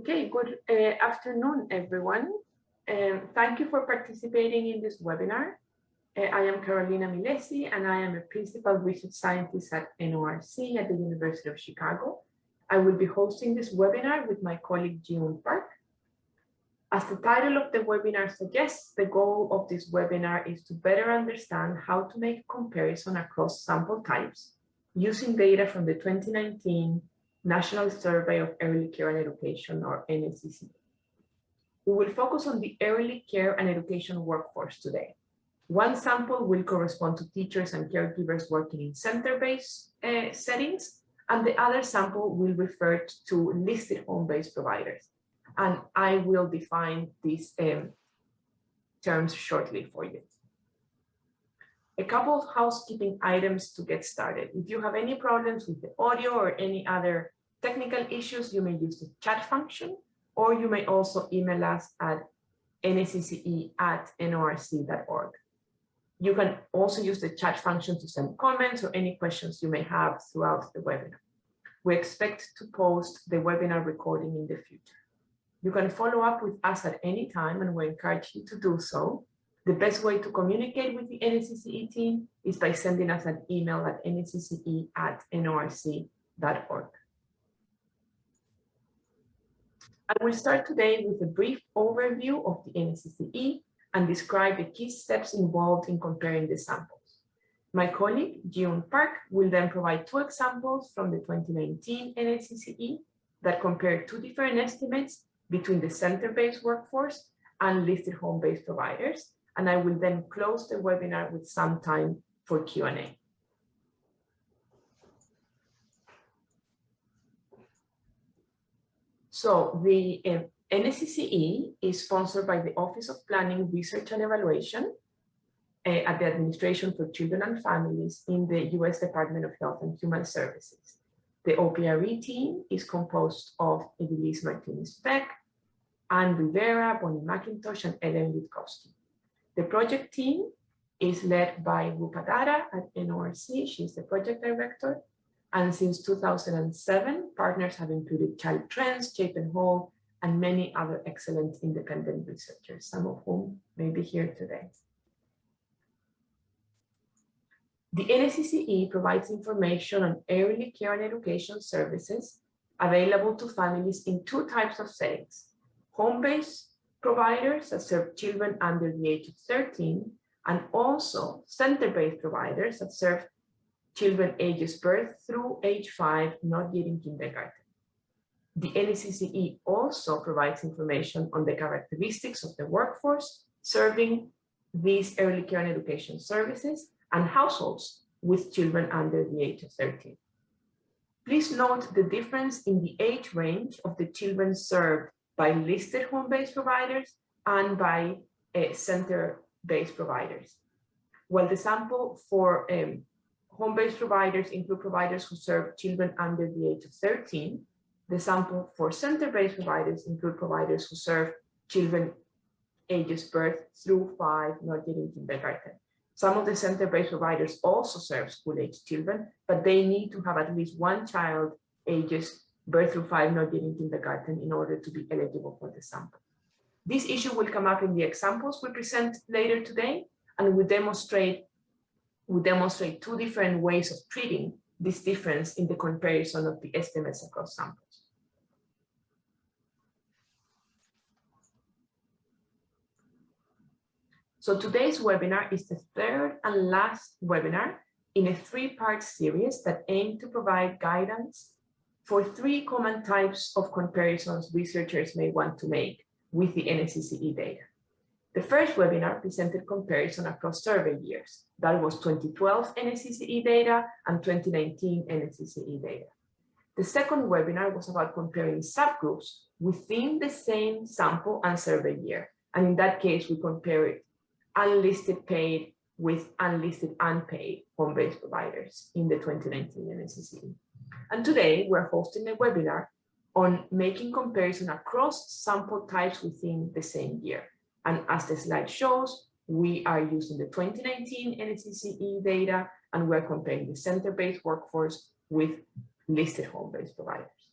Okay, good afternoon, everyone. Thank you for participating in this webinar. I am Carolina Milesi, and I am a principal research scientist at NORC at the University of Chicago. I will be hosting this webinar with my colleague, Jiwoon Park. As the title of the webinar suggests, the goal of this webinar is to better understand how to make a comparison across sample types using data from the 2019 National Survey of Early Care and Education, or NSECE. We will focus on the early care and education workforce today. One sample will correspond to teachers and caregivers working in center-based settings, and the other sample will refer to listed home-based providers. And I will define these terms shortly for you. A couple of housekeeping items to get started. If you have any problems with the audio or any other technical issues, you may use the chat function, or you may also email us at nsece@norc.org. You can also use the chat function to send comments or any questions you may have throughout the webinar. We expect to post the webinar recording in the future. You can follow up with us at any time, and we encourage you to do so. The best way to communicate with the NSECE team is by sending us an email at nsece@norc.org. I will start today with a brief overview of the NSECE and describe the key steps involved in comparing the samples. My colleague, Jiwoon Park, will then provide two examples from the 2019 NSECE that compare two different estimates between the center-based workforce and listed home-based providers. And I will then close the webinar with some time for Q&A. So the NSECE is sponsored by the Office of Planning, Research and Evaluation at the Administration for Children and Families in the U.S. Department of Health and Human Services. The OPRE team is composed of Elise Martinez-Beck, Anne Rivera, Bonnie McIntosh, and Ellen Witkowski. The project team is led by Rupa Dara at NORC. She's the project director. And since 2007, partners have included Child Trends, Chapin Hall, and many other excellent independent researchers, some of whom may be here today. The NSECE provides information on early care and education services available to families in two types of settings: home-based providers that serve children under the age of 13, and also center-based providers that serve children ages birth through age 5, not yet in kindergarten. The NSECE also provides information on the characteristics of the workforce serving these early care and education services and households with children under the age of 13. Please note the difference in the age range of the children served by listed home-based providers and by center-based providers. While the sample for home-based providers include providers who serve children under the age of 13, the sample for center-based providers include providers who serve children ages birth through 5, not yet in kindergarten. Some of the center-based providers also serve school-age children, but they need to have at least one child ages birth through 5, not yet in kindergarten, in order to be eligible for the sample. This issue will come up in the examples we present later today, and we demonstrate two different ways of treating this difference in the comparison of the estimates across samples. So today's webinar is the third and last webinar in a three-part series that aim to provide guidance for three common types of comparisons researchers may want to make with the NSECE data. The first webinar presented comparison across survey years. That was 2012 NSECE data and 2019 NSECE data. The second webinar was about comparing subgroups within the same sample and survey year. And in that case, we compared unlisted paid with unlisted unpaid home-based providers in the 2019 NSECE. And today we're hosting a webinar on making comparison across sample types within the same year. And as the slide shows, we are using the 2019 NSECE data, and we're comparing the center-based workforce with listed home-based providers.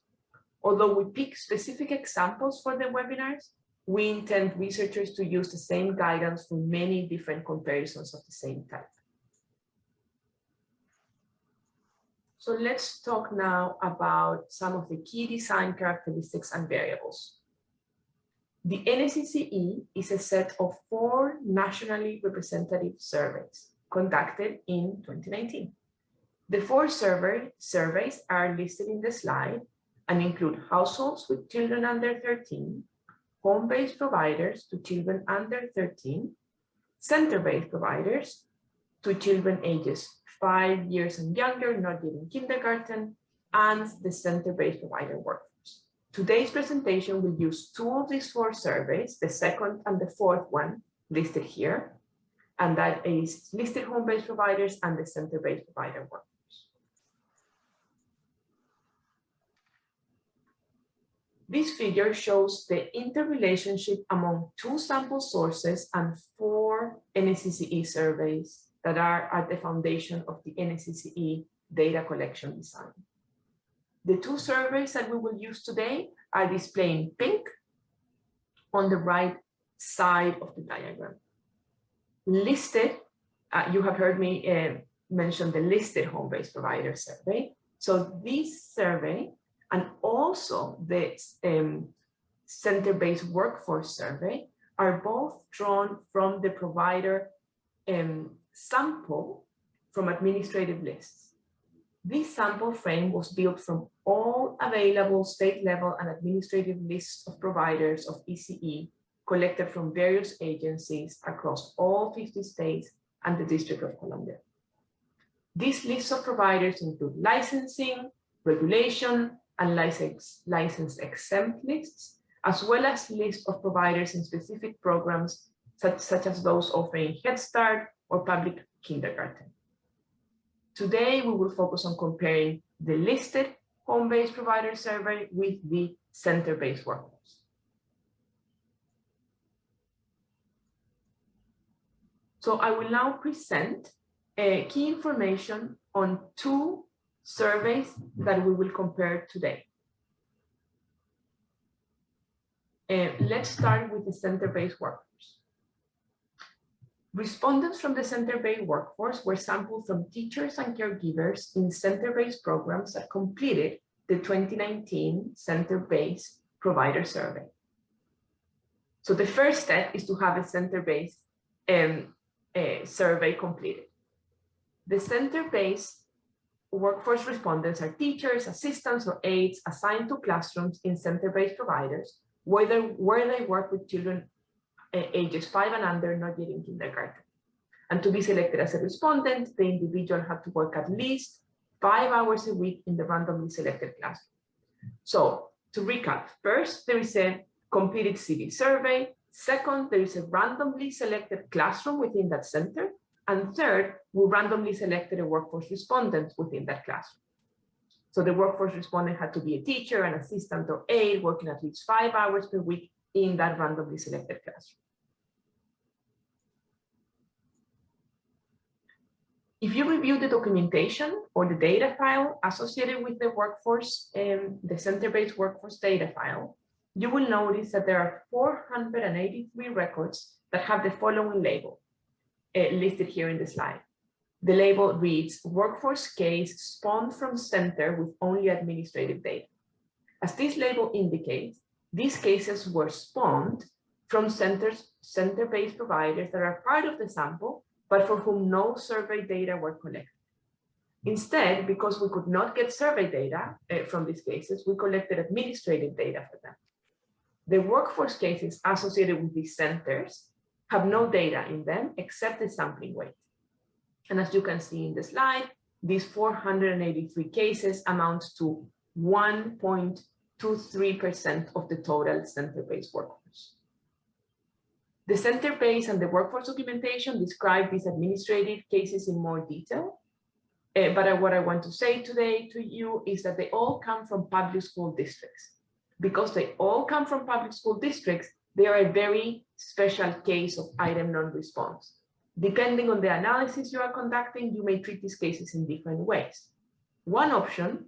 Although we pick specific examples for the webinars, we intend researchers to use the same guidance for many different comparisons of the same type. So let's talk now about some of the key design characteristics and variables. The NSECE is a set of 4 nationally representative surveys conducted in 2019. The 4 surveys are listed in the slide and include households with children under 13, home-based providers to children under 13, center-based providers to children ages 5 years and younger, not yet in kindergarten, and the center-based provider workforce. Today's presentation will use 2 of these 4 surveys, the second and the 4th one listed here, and that is listed home-based providers and the center-based provider workforce. This figure shows the interrelationship among 2 sample sources and 4 NSECE surveys that are at the foundation of the NSECE data collection design. The 2 surveys that we will use today are displayed in pink on the right side of the diagram. Listed, you have heard me mention the listed home-based provider survey. So this survey and also the center-based workforce survey are both drawn from the provider sample from administrative lists. This sample frame was built from all available state level and administrative lists of providers of ECE collected from various agencies across all 50 states and the District of Columbia. These lists of providers include licensing, regulation, and license exempt lists, as well as lists of providers in specific programs such as those offering Head Start or public kindergarten. Today, we will focus on comparing the listed home-based provider survey with the center-based workforce. So I will now present key information on 2 surveys that we will compare today. Let's start with the center-based workforce. Respondents from the center-based workforce were sampled from teachers and caregivers in center-based programs that completed the 2019 center-based provider survey. So the first step is to have a center-based survey completed. The center-based workforce respondents are teachers, assistants, or aides assigned to classrooms in center-based providers, where they work with children ages 5 and under, not yet in kindergarten. And to be selected as a respondent, the individual had to work at least 5 hours a week in the randomly selected classroom. So to recap, first, there is a completed CV survey. Second, there is a randomly selected classroom within that center. And third, we randomly selected a workforce respondent within that classroom. So the workforce respondent had to be a teacher, an assistant, or aide working at least 5 hours per week in that randomly selected classroom. If you review the documentation or the data file associated with the workforce, the center-based workforce data file, you will notice that there are 483 records that have the following label listed here in the slide. The label reads, workforce case spawned from center with only administrative data. As this label indicates, these cases were spawned from center-based providers that are part of the sample, but for whom no survey data were collected. Instead, because we could not get survey data from these cases, we collected administrative data for them. The workforce cases associated with these centers have no data in them except the sampling weight. And as you can see in the slide, these 483 cases amount to 1.23% of the total center-based workforce. The center-based and the workforce documentation describe these administrative cases in more detail. But what I want to say today to you is that they all come from public school districts. Because they all come from public school districts, they are a very special case of item non-response. Depending on the analysis you are conducting, you may treat these cases in different ways. One option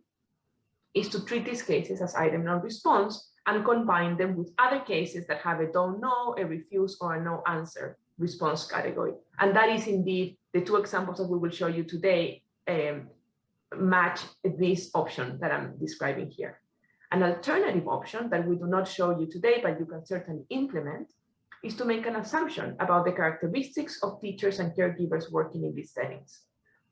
is to treat these cases as item non-response and combine them with other cases that have a don't know, a refuse, or a no answer response category. And that is indeed the two examples that we will show you today match this option that I'm describing here. An alternative option that we do not show you today, but you can certainly implement, is to make an assumption about the characteristics of teachers and caregivers working in these settings.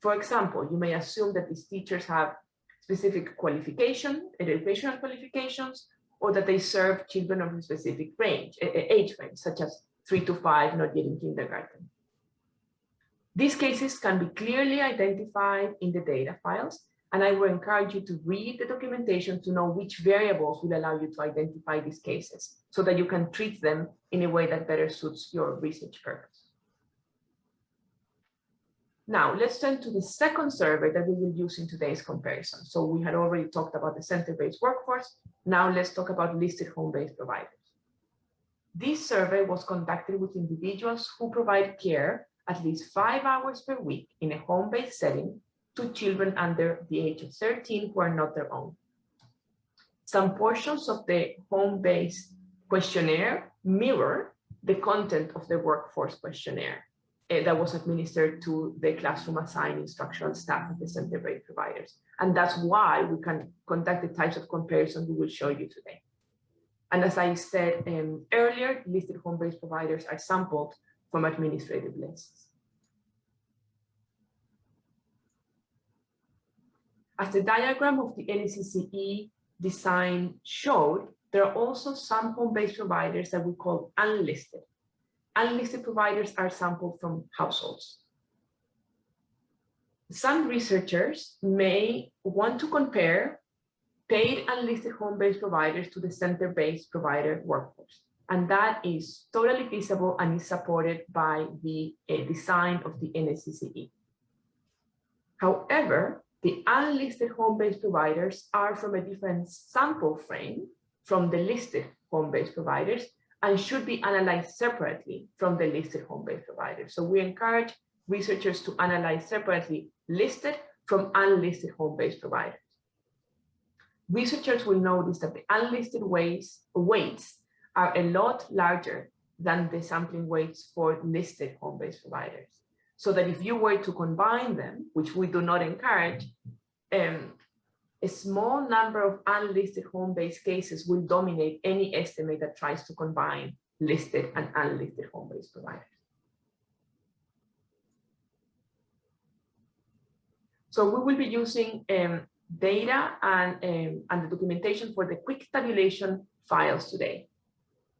For example, you may assume that these teachers have specific qualification, educational qualifications, or that they serve children of a specific range, age range, such as 3 to 5, not yet in kindergarten. These cases can be clearly identified in the data files, and I will encourage you to read the documentation to know which variables will allow you to identify these cases so that you can treat them in a way that better suits your research purpose. Now, let's turn to the second survey that we will use in today's comparison. So we had already talked about the center-based workforce. Now let's talk about listed home-based providers. This survey was conducted with individuals who provide care at least 5 hours per week in a home-based setting to children under the age of 13 who are not their own. Some portions of the home-based questionnaire mirror the content of the workforce questionnaire that was administered to the classroom assigned instructional staff of the center-based providers. And that's why we can conduct the types of comparisons we will show you today. And as I said earlier, listed home-based providers are sampled from administrative lists. As the diagram of the NSECE design showed, there are also some home-based providers that we call unlisted. Unlisted providers are sampled from households. Some researchers may want to compare paid unlisted home-based providers to the center-based provider workforce. And that is totally feasible and is supported by the design of the NSECE. However, the unlisted home-based providers are from a different sample frame from the listed home-based providers and should be analyzed separately from the listed home-based providers. So we encourage researchers to analyze separately listed from unlisted home-based providers. Researchers will notice that the unlisted weights are a lot larger than the sampling weights for listed home-based providers. So that if you were to combine them, which we do not encourage, a small number of unlisted home-based cases will dominate any estimate that tries to combine listed and unlisted home-based providers. So we will be using data and the documentation for the quick tabulation files today.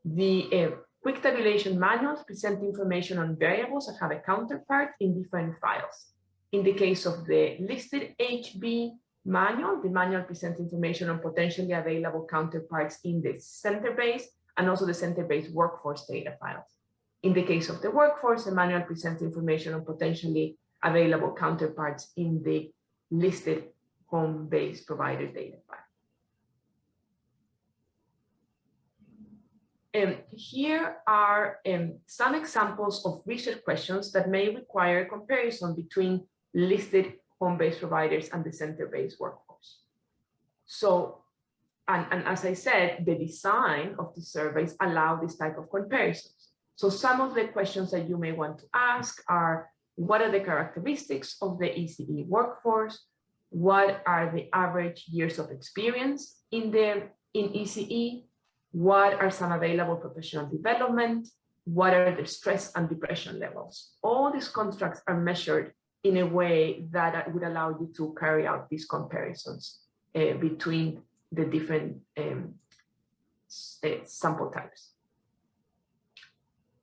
The quick tabulation manuals present information on variables that have a counterpart in different files. In the case of the listed HB manual, the manual presents information on potentially available counterparts in the center-based and also the center-based workforce data files. In the case of the workforce, the manual presents information on potentially available counterparts in the listed home-based provider data file. Here are some examples of research questions that may require comparison between listed home-based providers and the center-based workforce. So, and as I said, the design of the surveys allow this type of comparisons. So some of the questions that you may want to ask are, what are the characteristics of the ECE workforce? What are the average years of experience in ECE? What are some available professional development? What are the stress and depression levels? All these constructs are measured in a way that would allow you to carry out these comparisons between the different sample types.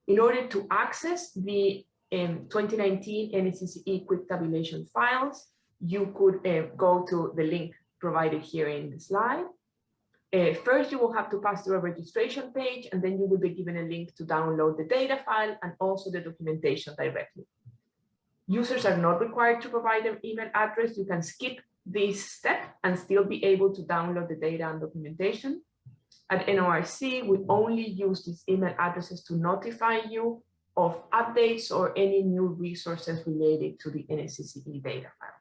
In order to access the 2019 NSECE quick tabulation files, you could go to the link provided here in the slide. First, you will have to pass through a registration page, and then you will be given a link to download the data file and also the documentation directly. Users are not required to provide their email address. You can skip this step and still be able to download the data and documentation. At NORC, we only use these email addresses to notify you of updates or any new resources related to the NSECE data files.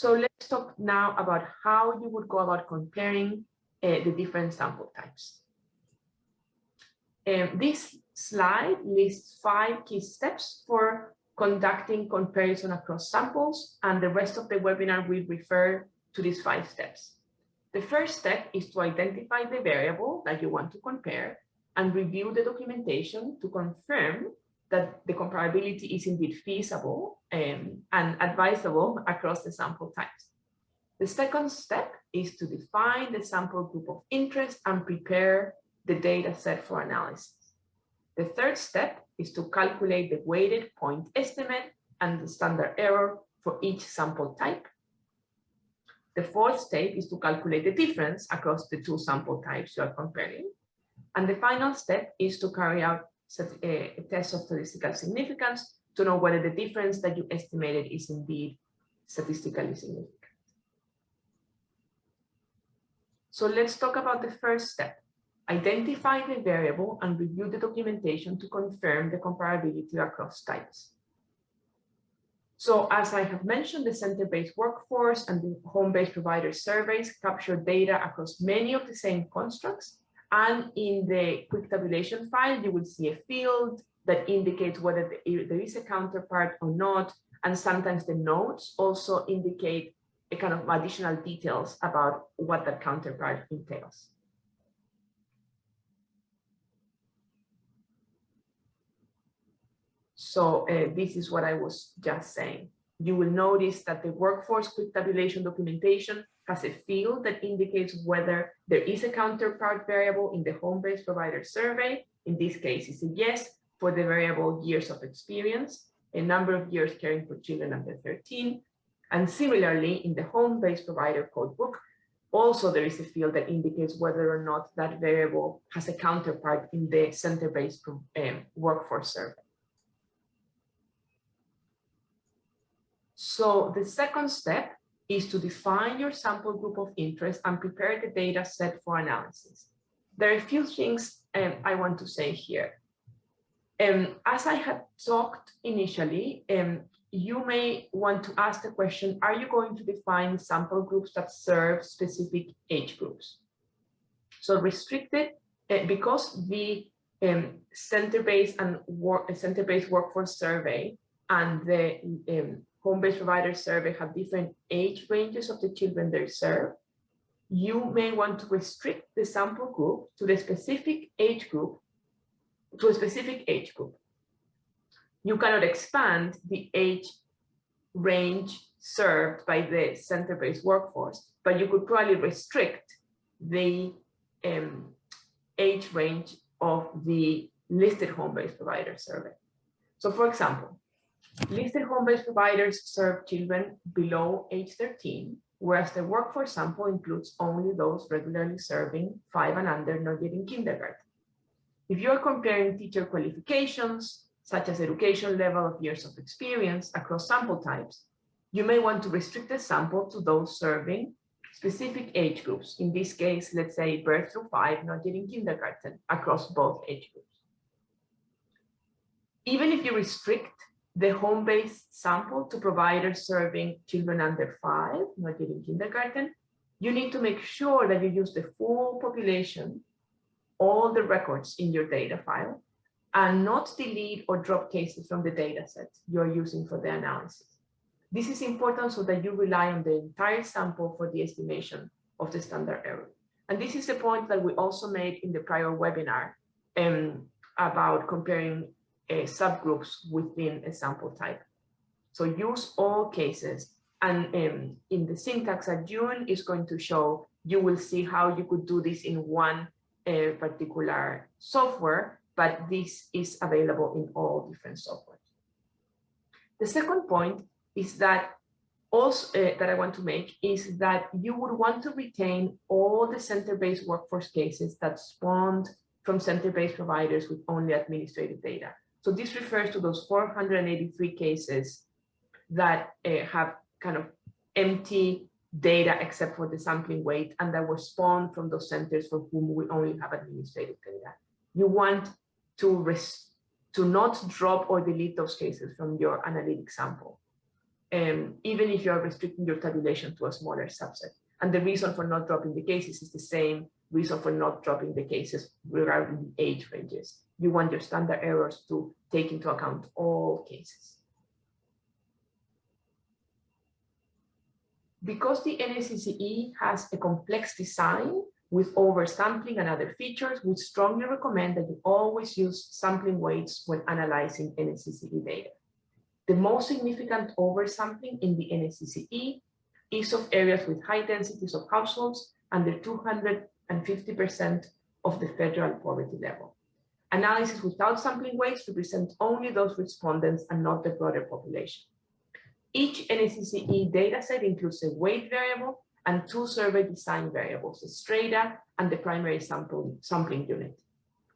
So let's talk now about how you would go about comparing the different sample types. This slide lists 5 key steps for conducting comparison across samples, and the rest of the webinar will refer to these 5 steps. The first step is to identify the variable that you want to compare and review the documentation to confirm that the comparability is indeed feasible and advisable across the sample types. The second step is to define the sample group of interest and prepare the data set for analysis. The third step is to calculate the weighted point estimate and the standard error for each sample type. The fourth step is to calculate the difference across the 2 sample types you are comparing. And the final step is to carry out a test of statistical significance to know whether the difference that you estimated is indeed statistically significant. So let's talk about the first step. Identify the variable and review the documentation to confirm the comparability across types. So as I have mentioned, the center-based workforce and the home-based provider surveys capture data across many of the same constructs. And in the quick tabulation file, you will see a field that indicates whether there is a counterpart or not. And sometimes the notes also indicate a kind of additional details about what that counterpart entails. So this is what I was just saying. You will notice that the workforce quick tabulation documentation has a field that indicates whether there is a counterpart variable in the home-based provider survey. In this case, it's a yes for the variable years of experience, a number of years caring for children under 13. And similarly, in the home-based provider codebook, also there is a field that indicates whether or not that variable has a counterpart in the center-based workforce survey. So the second step is to define your sample group of interest and prepare the data set for analysis. There are a few things I want to say here. As I had talked initially, you may want to ask the question, are you going to define sample groups that serve specific age groups? So restricted, because the center-based workforce survey and the home-based provider survey have different age ranges of the children they serve, you may want to restrict the sample group to the specific age group, to a specific age group. You cannot expand the age range served by the center-based workforce, but you could probably restrict the age range of the listed home-based provider survey. So for example, listed home-based providers serve children below age 13, whereas the workforce sample includes only those regularly serving 5 and under, not yet in kindergarten. If you are comparing teacher qualifications, such as education level of years of experience across sample types, you may want to restrict the sample to those serving specific age groups. In this case, let's say birth through 5, not yet in kindergarten, across both age groups. Even if you restrict the home-based sample to providers serving children under 5, not yet in kindergarten, you need to make sure that you use the full population, all the records in your data file, and not delete or drop cases from the data set you're using for the analysis. This is important so that you rely on the entire sample for the estimation of the standard error. And this is the point that we also made in the prior webinar about comparing subgroups within a sample type. So use all cases, and in the syntax that June is going to show, you will see how you could do this in one particular software, but this is available in all different softwares. The second point is that also that I want to make is that you would want to retain all the center-based workforce cases that spawned from center-based providers with only administrative data. So this refers to those 483 cases that have kind of empty data except for the sampling weight and that were spawned from those centers for whom we only have administrative data. You want to not drop or delete those cases from your analytic sample. even if you're restricting your tabulation to a smaller subset. And the reason for not dropping the cases is the same reason for not dropping the cases regarding the age ranges. You want your standard errors to take into account all cases. Because the NSECE has a complex design with oversampling and other features, we strongly recommend that you always use sampling weights when analyzing NSECE data. The most significant oversampling in the NSECE is of areas with high densities of households under 250% of the federal poverty level. Analysis without sampling weights represents only those respondents and not the broader population. Each NSECE dataset includes a weight variable and two survey design variables, the strata and the primary sampling unit.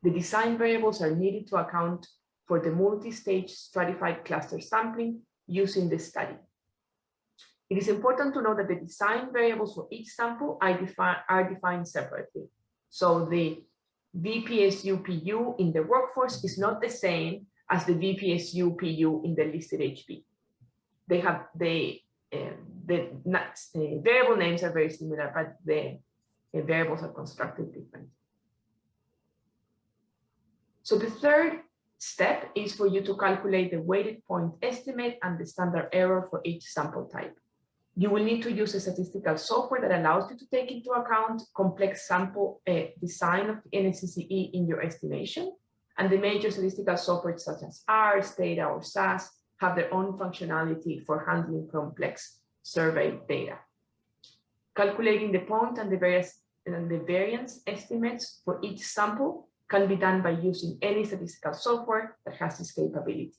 The design variables are needed to account for the multi-stage stratified cluster sampling using the study. It is important to know that the design variables for each sample are defined separately. So the VPSU-PU in the workforce is not the same as the VPSU-PU in the listed HB. They have the variable names are very similar, but the variables are constructed different. So the third step is for you to calculate the weighted point estimate and the standard error for each sample type. You will need to use a statistical software that allows you to take into account complex sample design of the NSECE in your estimation. And the major statistical software such as R, Stata, or SAS have their own functionality for handling complex survey data. Calculating the point and the variance estimates for each sample can be done by using any statistical software that has this capability.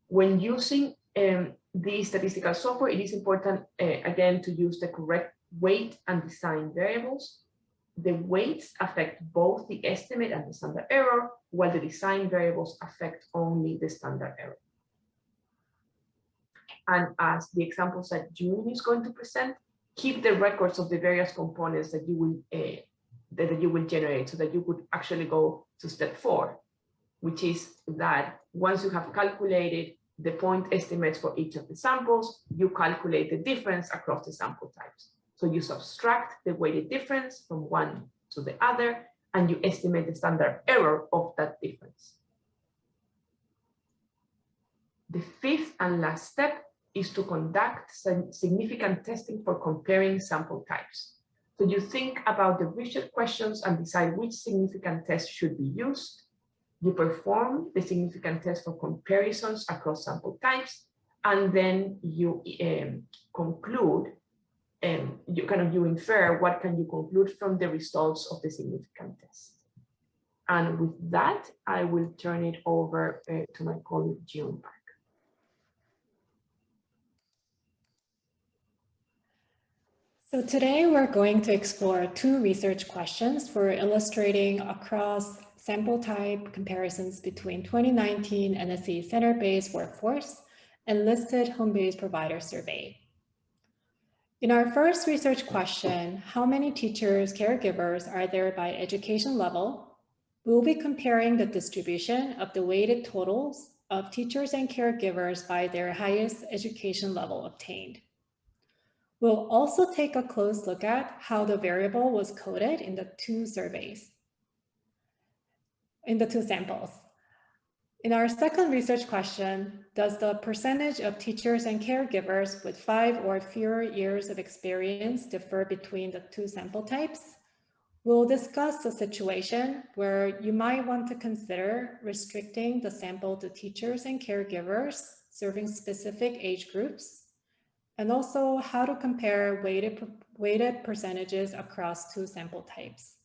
When using the statistical software, it is important, again, to use the correct weight and design variables. The weights affect both the estimate and the standard error, while the design variables affect only the standard error. And as the examples that June is going to present, keep the records of the various components that you will generate, so that you could actually go to step 4, which is that once you have calculated the point estimates for each of the samples, you calculate the difference across the sample types. So you subtract the weighted difference from one to the other, and you estimate the standard error of that difference. The fifth and last step is to conduct significant testing for comparing sample types. So you think about the research questions and decide which significant test should be used. You perform the significant test for comparisons across sample types, and then you conclude, you infer what can you conclude from the results of the significant test. And with that, I will turn it over to my colleague, June. So today we're going to explore 2 research questions for illustrating across sample type comparisons between 2019 NSECE Center-Based Workforce and listed home-based provider survey. In our first research question, how many teachers, caregivers are there by education level? We'll be comparing the distribution of the weighted totals of teachers and caregivers by their highest education level obtained. We'll also take a close look at how the variable was coded in the 2 surveys, in the 2 samples. In our second research question, does the percentage of teachers and caregivers with 5 or fewer years of experience differ between the 2 sample types? We'll discuss a situation where you might want to consider restricting the sample to teachers and caregivers serving specific age groups, and also how to compare weighted percentages across 2 sample types.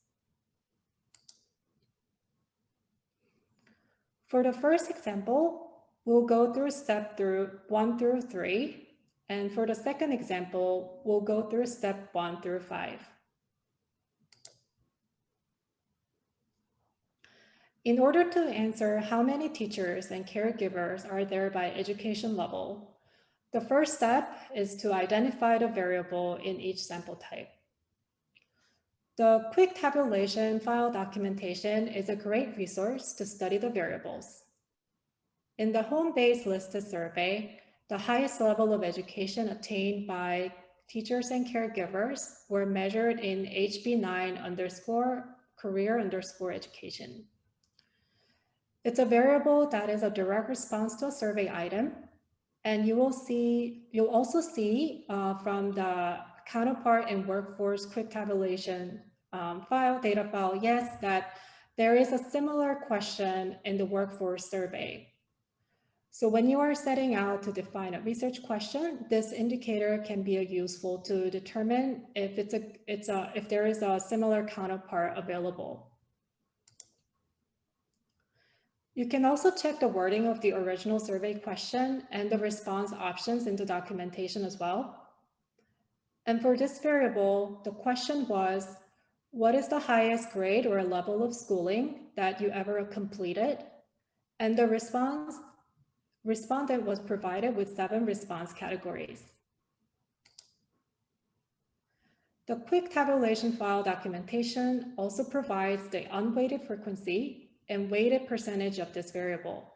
For the first example, we'll go through step 1 through 3, and for the second example, we'll go through step 1 through 5. In order to answer how many teachers and caregivers are there by education level, the first step is to identify the variable in each sample type. The quick tabulation file documentation is a great resource to study the variables. In the home-based listed survey, the highest level of education attained by teachers and caregivers were measured in HB9_career_education. It's a variable that is a direct response to a survey item. And you'll also see from the counterpart in workforce quick tabulation data file, yes, that there is a similar question in the workforce survey. So when you are setting out to define a research question, this indicator can be useful to determine if if there is a similar counterpart available. You can also check the wording of the original survey question and the response options in the documentation as well. And for this variable, the question was, what is the highest grade or level of schooling that you ever completed? And the respondent was provided with 7 response categories. The quick tabulation file documentation also provides the unweighted frequency and weighted percentage of this variable.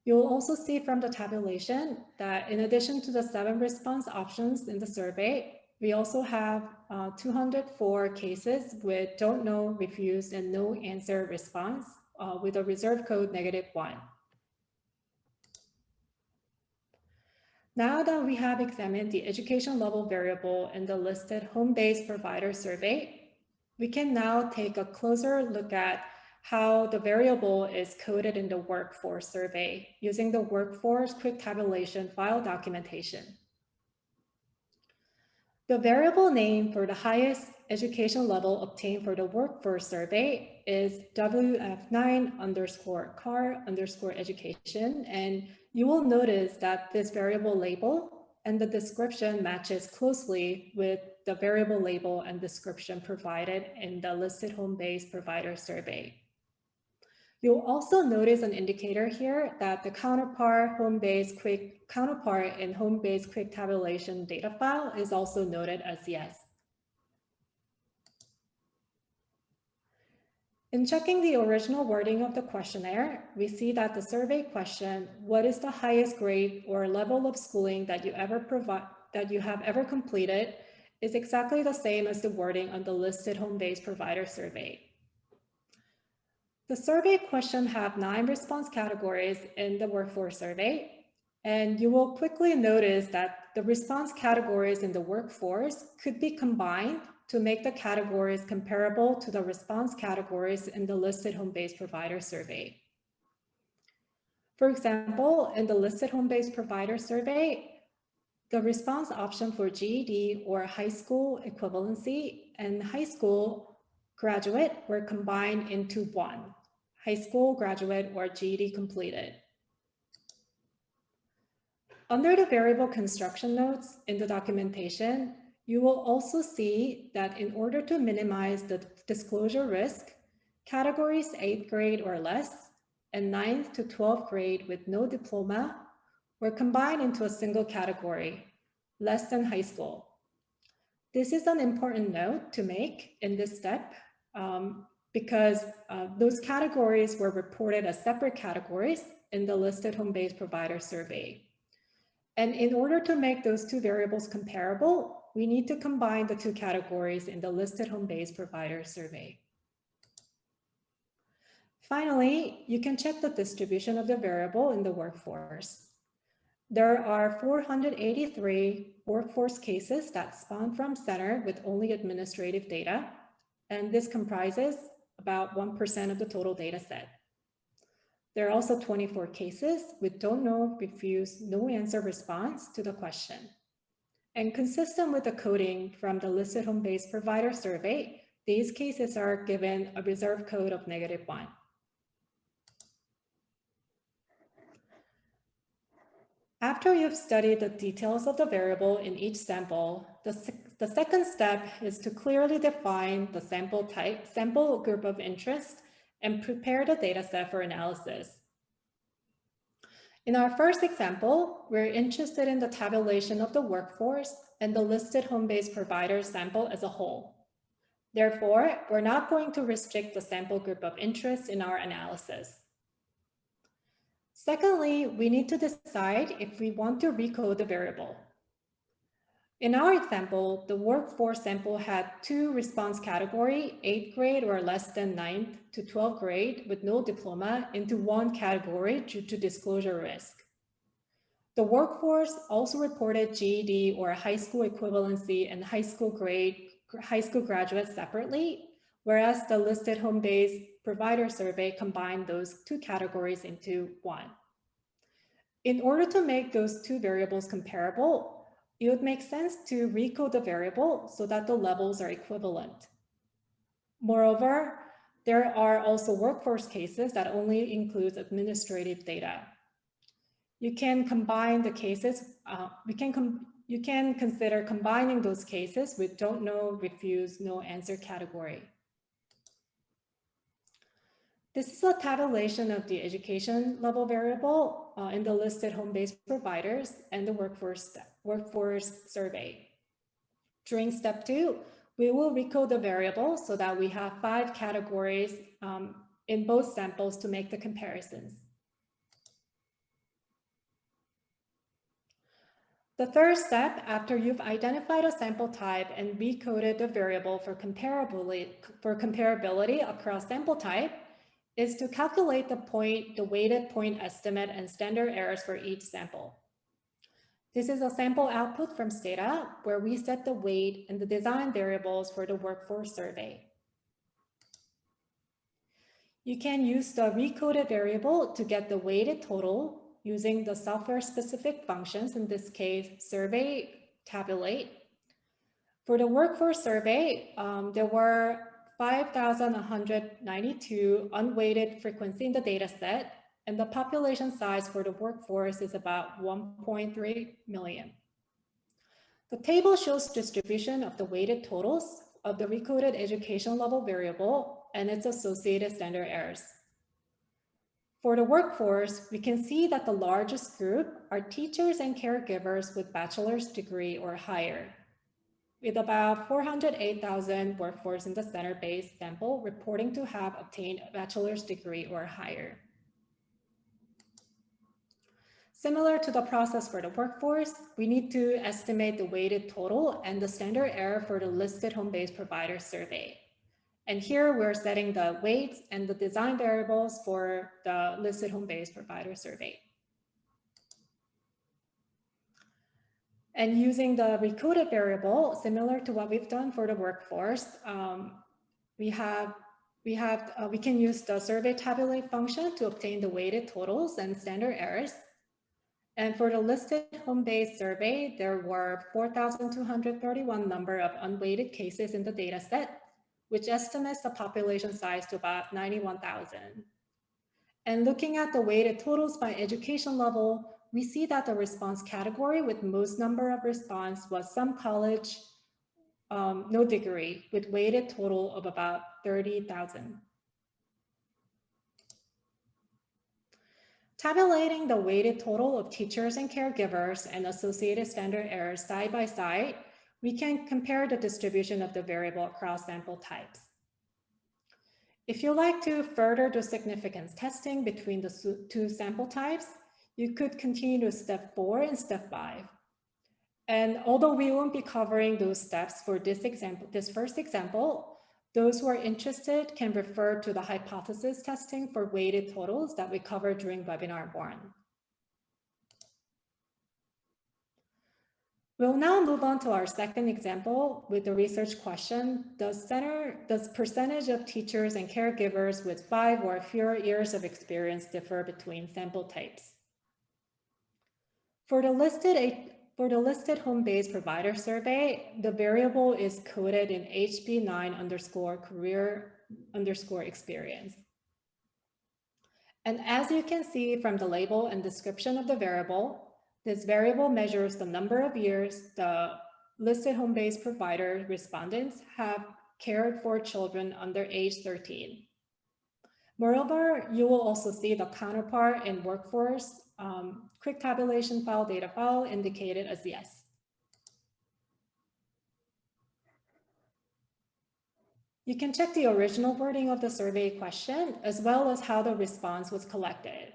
You'll also see from the tabulation that in addition to the 7 response options in the survey, we also have 204 cases with don't know, refused, and no answer response with a reserve code -1. Now that we have examined the education level variable in the listed home-based provider survey, we can now take a closer look at how the variable is coded in the workforce survey using the workforce quick tabulation file documentation. The variable name for the highest education level obtained for the workforce survey is WF9_car_education, and you will notice that this variable label and the description matches closely with the variable label and description provided in the listed home-based provider survey. You'll also notice an indicator here that the counterpart in home-based quick tabulation data file is also noted as yes. In checking the original wording of the questionnaire, we see that the survey question, what is the highest grade or level of schooling that you have ever completed, is exactly the same as the wording on the listed home-based provider survey. The survey question have 9 response categories in the workforce survey, and you will quickly notice that the response categories in the workforce could be combined to make the categories comparable to the response categories in the listed home-based provider survey. For example, in the listed home-based provider survey, the response option for GED or high school equivalency and high school graduate were combined into one. High school graduate or GED completed. Under the variable construction notes in the documentation, you will also see that in order to minimize the disclosure risk, categories 8th grade or less and 9th to 12th grade with no diploma were combined into a single category, less than high school. This is an important note to make in this step because those categories were reported as separate categories in the listed home-based provider survey. And in order to make those 2 variables comparable, we need to combine the 2 categories in the listed home-based provider survey. Finally, you can check the distribution of the variable in the workforce. There are 483 workforce cases that spawn from center with only administrative data, and this comprises about 1% of the total data set. There are also 24 cases with don't know, refuse, no answer response to the question. And consistent with the coding from the listed home-based provider survey, these cases are given a reserve code of -1. After you've studied the details of the variable in each sample, the second step is to clearly define the sample type, sample group of interest, and prepare the data set for analysis. In our first example, we're interested in the tabulation of the workforce and the listed home-based provider sample as a whole. Therefore, we're not going to restrict the sample group of interest in our analysis. Secondly, we need to decide if we want to recode the variable. In our example, the workforce sample had two response categories, 8th grade or less than 9th to 12th grade with no diploma, into one category due to disclosure risk. The workforce also reported GED or high school equivalency and high school graduates separately, whereas the listed home-based provider survey combined those two categories into one. In order to make those two variables comparable, it would make sense to recode the variable so that the levels are equivalent. Moreover, there are also workforce cases that only include administrative data. You can combine the cases, you can consider combining those cases with don't know, refuse, no answer category. This is a tabulation of the education level variable in the listed home-based providers and the workforce survey. During step 2, we will recode the variable so that we have 5 categories in both samples to make the comparisons. The third step, after you've identified a sample type and recoded the variable for comparability across sample type, is to calculate the weighted point estimate and standard errors for each sample. This is a sample output from Stata where we set the weight and the design variables for the workforce survey. You can use the recoded variable to get the weighted total using the software-specific functions, in this case, survey, tabulate. For the workforce survey, there were 5,192 unweighted frequency in the data set, and the population size for the workforce is about 1.3 million. The table shows distribution of the weighted totals of the recoded education level variable and its associated standard errors. For the workforce, we can see that the largest group are teachers and caregivers with bachelor's degree or higher, with about 408,000 workforce in the center-based sample reporting to have obtained a bachelor's degree or higher. Similar to the process for the workforce, we need to estimate the weighted total and the standard error for the listed home-based provider survey. And here we're setting the weights and the design variables for the listed home-based provider survey. And using the recoded variable, similar to what we've done for the workforce, we can use the survey tabulate function to obtain the weighted totals and standard errors. And for the listed home-based survey, there were 4,231 number of unweighted cases in the data set, which estimates the population size to about 91,000. And looking at the weighted totals by education level, we see that the response category with most number of response was some college, no degree, with weighted total of about 30,000. Tabulating the weighted total of teachers and caregivers and associated standard errors side by side, we can compare the distribution of the variable across sample types. If you like to further the significance testing between the two sample types, you could continue to step 4 and step 5. And although we won't be covering those steps for this first example, those who are interested can refer to the hypothesis testing for weighted totals that we covered during webinar 1. We'll now move on to our second example with the research question, does percentage of teachers and caregivers with 5 or fewer years of experience differ between sample types? For the listed home-based provider survey, the variable is coded in HB9_career_experience. And as you can see from the label and description of the variable, this variable measures the number of years the listed home-based provider respondents have cared for children under age 13. Moreover, you will also see the counterpart in workforce quick tabulation file data file indicated as yes. You can check the original wording of the survey question as well as how the response was collected.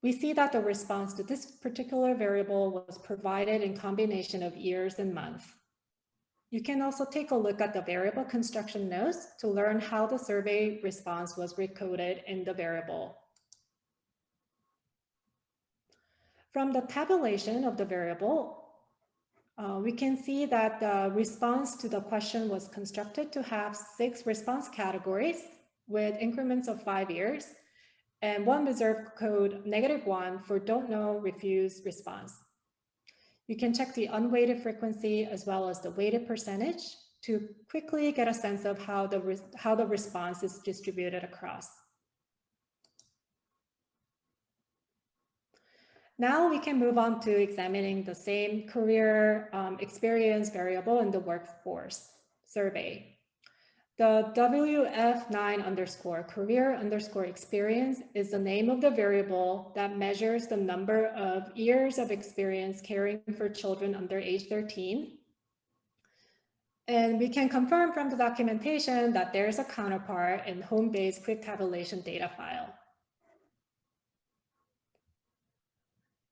we see that the response to this particular variable was provided in combination of years and months. You can also take a look at the variable construction notes to learn how the survey response was recoded in the variable. From the tabulation of the variable, we can see that the response to the question was constructed to have 6 response categories with increments of 5 years and 1 reserve code -1 for don't know, refuse response. You can check the unweighted frequency as well as the weighted percentage to quickly get a sense of how the response is distributed across. Now we can move on to examining the same career experience variable in the workforce survey. The WF9_career_experience is the name of the variable that measures the number of years of experience caring for children under age 13. And we can confirm from the documentation that there's a counterpart in home-based quick tabulation data file.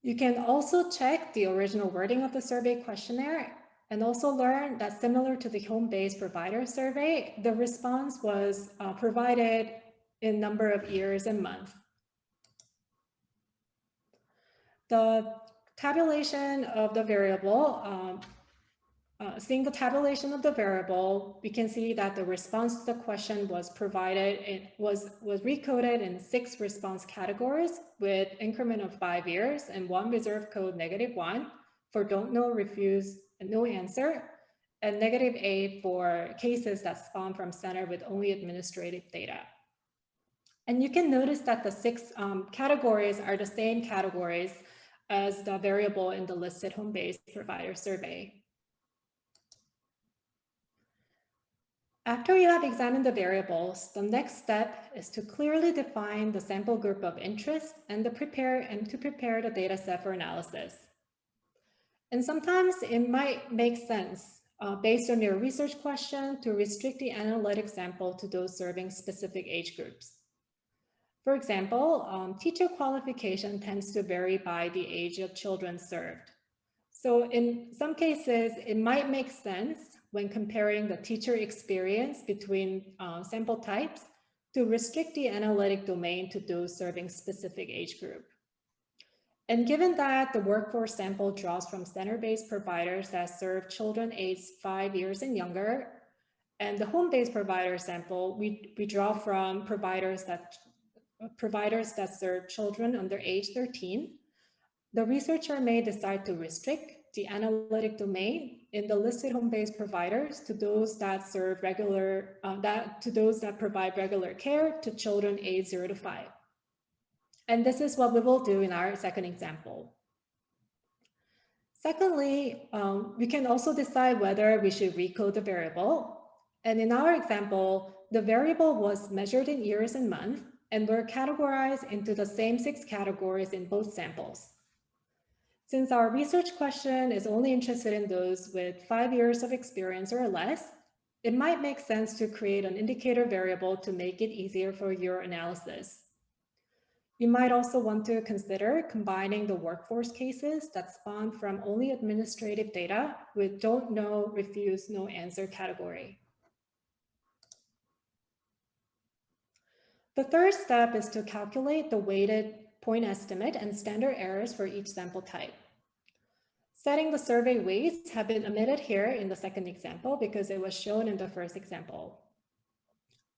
You can also check the original wording of the survey questionnaire and also learn that similar to the home-based provider survey, the response was provided in number of years and months. The tabulation of the variable, seeing the tabulation of the variable, we can see that the response to the question was provided, was recoded in 6 response categories with increment of 5 years and 1 reserve code -1 for don't know, refuse, and no answer, and -8 for cases that spawn from center with only administrative data. And you can notice that the 6 categories are the same categories as the variable in the listed home-based provider survey. After you have examined the variables, the next step is to clearly define the sample group of interest and to prepare the data set for analysis. And sometimes it might make sense based on your research question to restrict the analytic sample to those serving specific age groups. For example, teacher qualification tends to vary by the age of children served. So in some cases, it might make sense when comparing the teacher experience between sample types to restrict the analytic domain to those serving specific age group. And given that the workforce sample draws from center-based providers that serve children aged 5 years and younger, and the home-based provider sample, we draw from providers that serve children under age 13, the researcher may decide to restrict the analytic domain in the listed home-based providers to those that serve provide regular care to children aged 0 to 5. And this is what we will do in our second example. Secondly, we can also decide whether we should recode the variable. And in our example, the variable was measured in years and months and were categorized into the same 6 categories in both samples. Since our research question is only interested in those with 5 years of experience or less, it might make sense to create an indicator variable to make it easier for your analysis. You might also want to consider combining the workforce cases that spawn from only administrative data with don't know, refuse, no answer category. The third step is to calculate the weighted point estimate and standard errors for each sample type. Setting the survey weights have been omitted here in the second example because it was shown in the first example.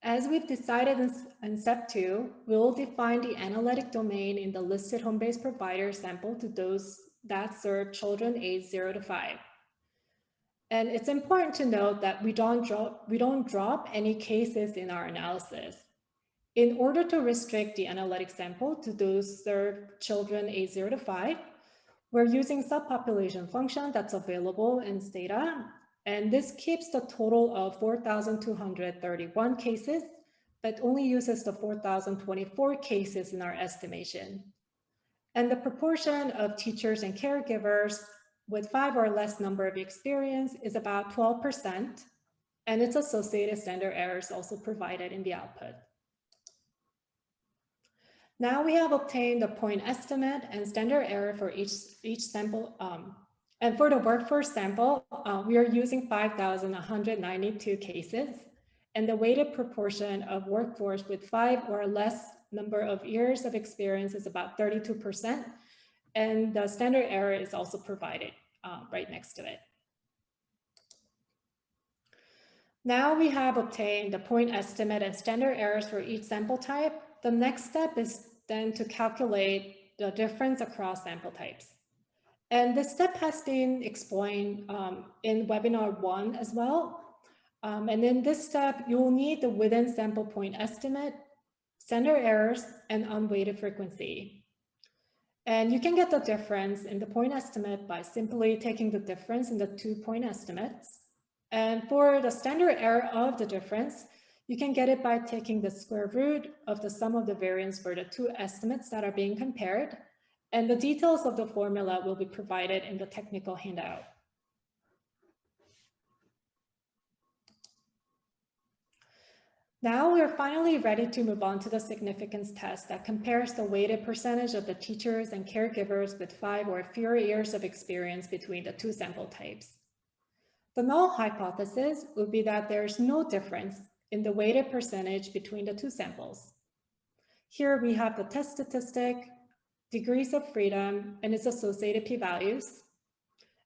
As we've decided in step 2, we will define the analytic domain in the listed home-based provider sample to those that serve children aged 0 to 5. And it's important to note that we don't drop any cases in our analysis. In order to restrict the analytic sample to those served children aged 0 to 5, we're using subpopulation function that's available in Stata, and this keeps the total of 4,231 cases, but only uses the 4,024 cases in our estimation. And the proportion of teachers and caregivers with 5 or less number of experience is about 12%, and its associated standard errors also provided in the output. Now we have obtained the point estimate and standard error for each sample. And for the workforce sample, we are using 5,192 cases. And the weighted proportion of workforce with 5 or less number of years of experience is about 32%. And the standard error is also provided right next to it. Now we have obtained the point estimate and standard errors for each sample type. The next step is then to calculate the difference across sample types. And this step has been explained in webinar 1 as well. And in this step, you will need the within sample point estimate, standard errors, and unweighted frequency. And you can get the difference in the point estimate by simply taking the difference in the 2 point estimates. And for the standard error of the difference, you can get it by taking the square root of the sum of the variance for the 2 estimates that are being compared. And the details of the formula will be provided in the technical handout. Now we're finally ready to move on to the significance test that compares the weighted percentage of the teachers and caregivers with 5 or fewer years of experience between the 2 sample types. The null hypothesis would be that there's no difference in the weighted percentage between the 2 samples. Here we have the test statistic, degrees of freedom, and its associated p-values.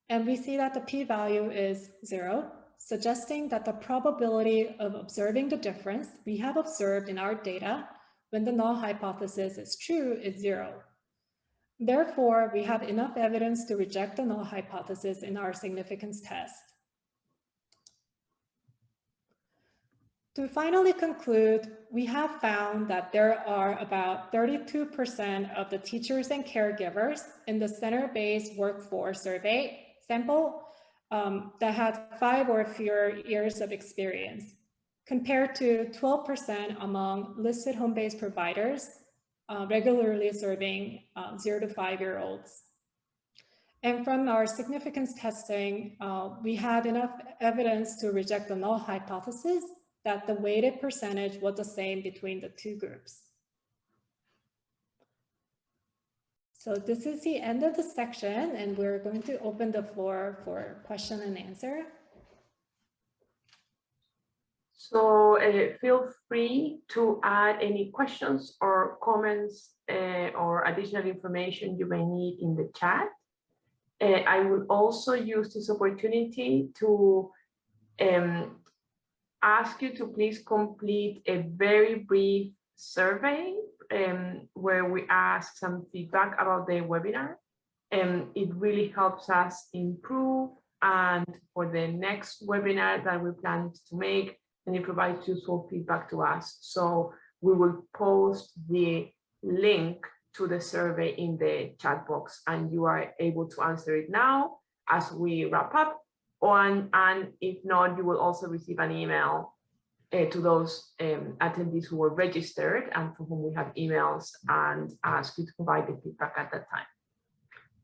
And we see that the p-value is 0, suggesting that the probability of observing the difference we have observed in our data when the null hypothesis is true is 0. Therefore, we have enough evidence to reject the null hypothesis in our significance test. To finally conclude, we have found that there are about 32% of the teachers and caregivers in the center-based workforce survey sample that had 5 or fewer years of experience, compared to 12% among listed home-based providers regularly serving 0 to 5-year-olds. And from our significance testing, we had enough evidence to reject the null hypothesis that the weighted percentage was the same between the 2 groups. So this is the end of the section, and we're going to open the floor for question and answer. So feel free to add any questions or comments or additional information you may need in the chat. I will also use this opportunity to ask you to please complete a very brief survey where we ask some feedback about the webinar. It really helps us improve, and for the next webinar that we plan to make, and it provides useful feedback to us. So we will post the link to the survey in the chat box, and you are able to answer it now as we wrap up. And if not, you will also receive an email to those attendees who were registered and for whom we have emails, and ask you to provide the feedback at that time.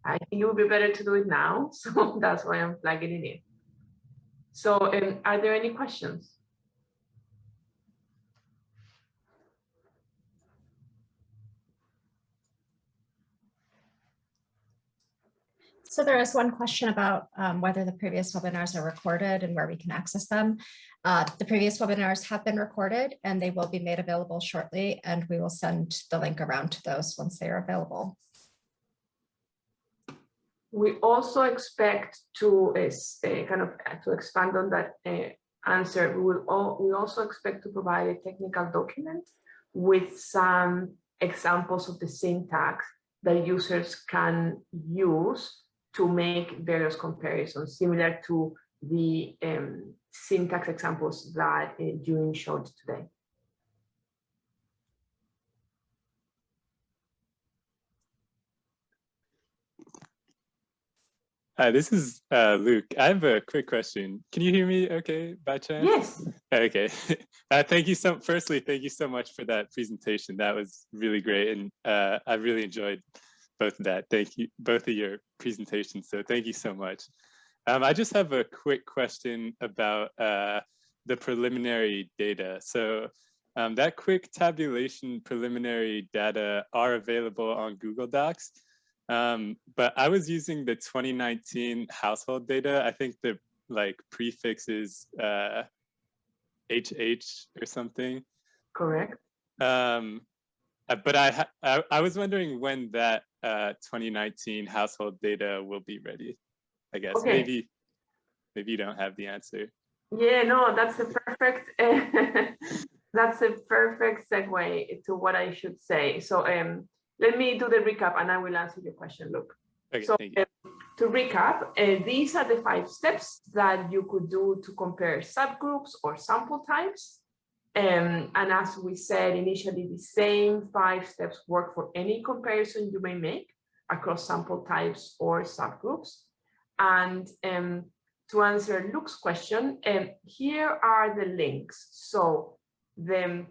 I think it would be better to do it now, so that's why I'm flagging it in. So are there any questions? So there is one question about whether the previous webinars are recorded and where we can access them. The previous webinars have been recorded and they will be made available shortly, and we will send the link around to those once they are available. We also expect to to expand on that answer. We also expect to provide a technical document with some examples of the syntax that users can use to make various comparisons, similar to the syntax examples that June showed today. Hi, this is Luke. I have a quick question. Can you hear me okay, by chance? Yes. Okay. Firstly, thank you so much for that presentation. That was really great. And I really enjoyed both of that. Thank you, both of your presentations. So thank you so much. I just have a quick question about the preliminary data. So That quick tabulation preliminary data are available on Google Docs, but I was using the 2019 household data. I think the prefix is HH or something. Correct. But I was wondering when that 2019 household data will be ready. I guess maybe you don't have the answer. Yeah, no, that's a perfect that's a perfect segue to what I should say. So let me do the recap and I will answer your question, Luke. Okay, so thank you. To recap, these are the 5 steps that you could do to compare subgroups or sample types. And as we said initially, the same 5 steps work for any comparison you may make across sample types or subgroups. And to answer Luke's question, here are the links. So to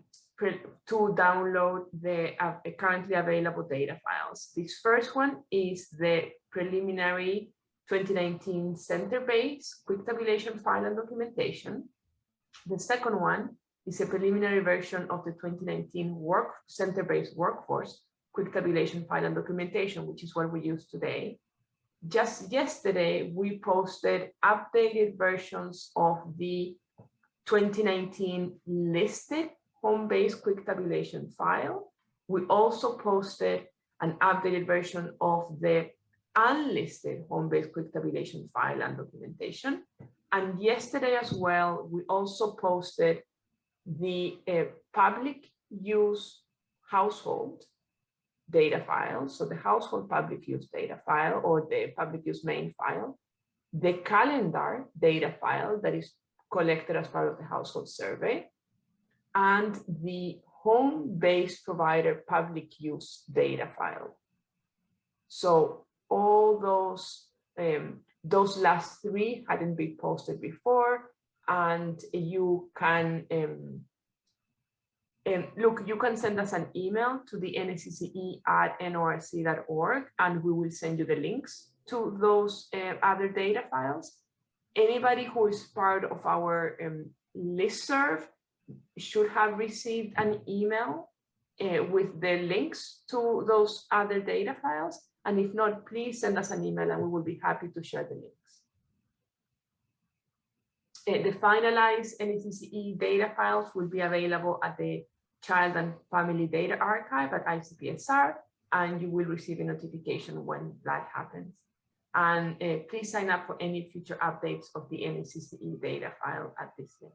download the currently available data files. This first one is the preliminary 2019 center-based quick tabulation file and documentation. The second one is a preliminary version of the 2019 center-based workforce quick tabulation file and documentation, which is what we use today. Just yesterday, we posted updated versions of the 2019 listed home-based quick tabulation file. We also posted an updated version of the unlisted home-based quick tabulation file and documentation. And yesterday as well, we also posted the public use household data file. So the household public use data file or the public use main file, the calendar data file that is collected as part of the household survey, and the home-based provider public use data file. So all those last 3 hadn't been posted before, and you can look, you can send us an email to the nsece@nrc.org, and we will send you the links to those other data files. Anybody who is part of our listserv should have received an email with the links to those other data files. And if not, please send us an email and we will be happy to share the links. The finalized NSECE data files will be available at the Child and Family Data Archive at ICPSR, and you will receive a notification when that happens. And please sign up for any future updates of the NSECE data file at this link.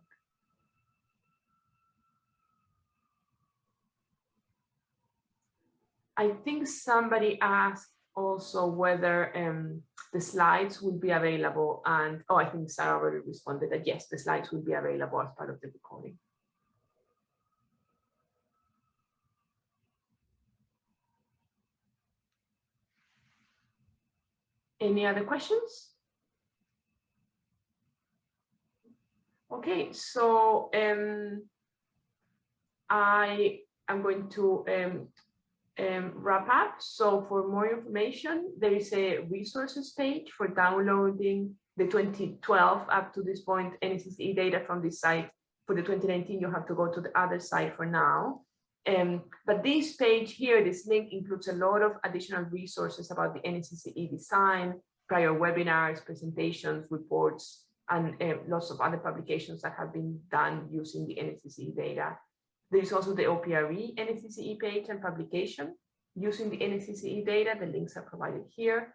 I think somebody asked also whether the slides will be available, and I think Sarah already responded that yes, the slides will be available as part of the recording. Any other questions? Okay, so I am going to wrap up. So for more information, there is a resources page for downloading the 2012 up to this point NSECE data from this site. For the 2019, you have to go to the other site for now. But this page here, this link includes a lot of additional resources about the NSECE design, prior webinars, presentations, reports, and lots of other publications that have been done using the NSECE data. There is also the OPRE NSECE page and publication using the NSECE data. The links are provided here.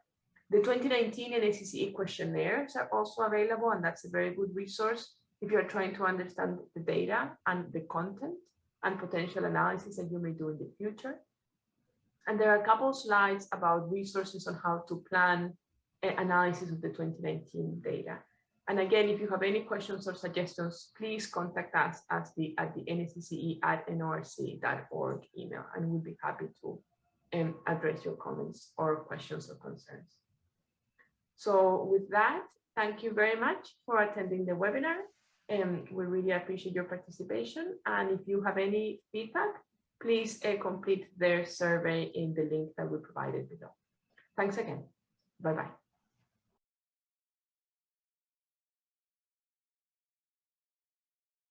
The 2019 NSECE questionnaires are also available, and that's a very good resource if you're trying to understand the data and the content and potential analysis that you may do in the future. And there are a couple of slides about resources on how to plan analysis of the 2019 data. And again, if you have any questions or suggestions, please contact us at the nsece@nrc.org email, and we'll be happy to address your comments or questions or concerns. So with that, thank you very much for attending the webinar. We really appreciate your participation. And if you have any feedback, please complete their survey in the link that we provided below. Thanks again. Bye-bye.